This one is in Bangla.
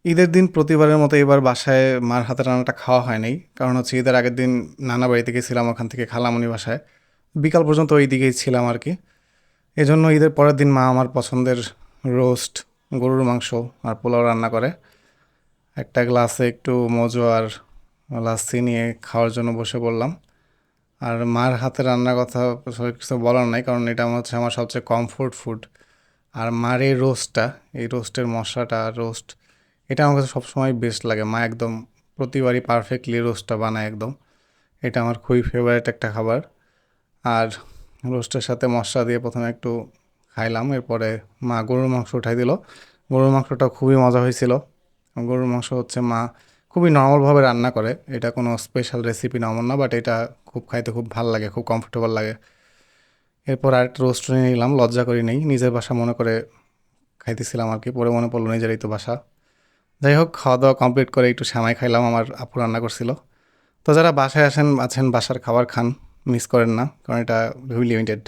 ঈদের দিন প্রতিবারের মতো এবার বাসায় মার হাতের রান্নাটা খাওয়া হয় নাই। কারণ হচ্ছে ঈদের আগের দিন নানা বাড়িতে গেছিলাম, ওখান থেকে খালামণি বাসায়। বিকাল পর্যন্ত ওই দিকেই ছিলাম আর কি। এজন্য ঈদের পরের দিন মা আমার পছন্দের রোস্ট, গরুর মাংস আর পোলাও রান্না করে। একটা গ্লাসে একটু মজু আর লাস্সি নিয়ে খাওয়ার জন্য বসে পড়লাম। আর মার হাতের রান্নার কথা আসলে কিছু বলার নাই, কারণ এটা হচ্ছে আমার সবচেয়ে কমফোর্ট ফুড। আর মার এই রোস্টটা, এই রোস্টের মশলাটা, রোস্ট, এটা আমার কাছে সবসময় বেস্ট লাগে। মা একদম প্রতিবারই পারফেক্টলি রোস্টটা বানায় একদম। এটা আমার খুবই ফেভারিট একটা খাবার। আর রোস্টের সাথে মশলা দিয়ে প্রথমে একটু খাইলাম, এরপরে মা গরুর মাংস উঠাই দিল। গরুর মাংসটা খুবই মজা হয়েছিল। গরুর মাংস হচ্ছে মা খুবই নর্মালভাবে রান্না করে, এটা কোনো স্পেশাল রেসিপি না এমন না, বাট এটা খুব খাইতে খুব ভাল লাগে, খুব কমফোর্টেবল লাগে। এরপর আরেকটা রোস্ট নিয়ে নিলাম, লজ্জা করি নেই, নিজের বাসা মনে করে খাইতেছিলাম আর কি। পরে মনে পড়লো নিজেরই তো বাসা। যাই হোক, খাওয়া দাওয়া কমপ্লিট করে একটু সেমাই খাইলাম, আমার আপু রান্না করছিল। তো যারা বাসায় আছেন বাসার খাবার খান, মিস করেন না, কারণ এটা খুবই লিমিটেড।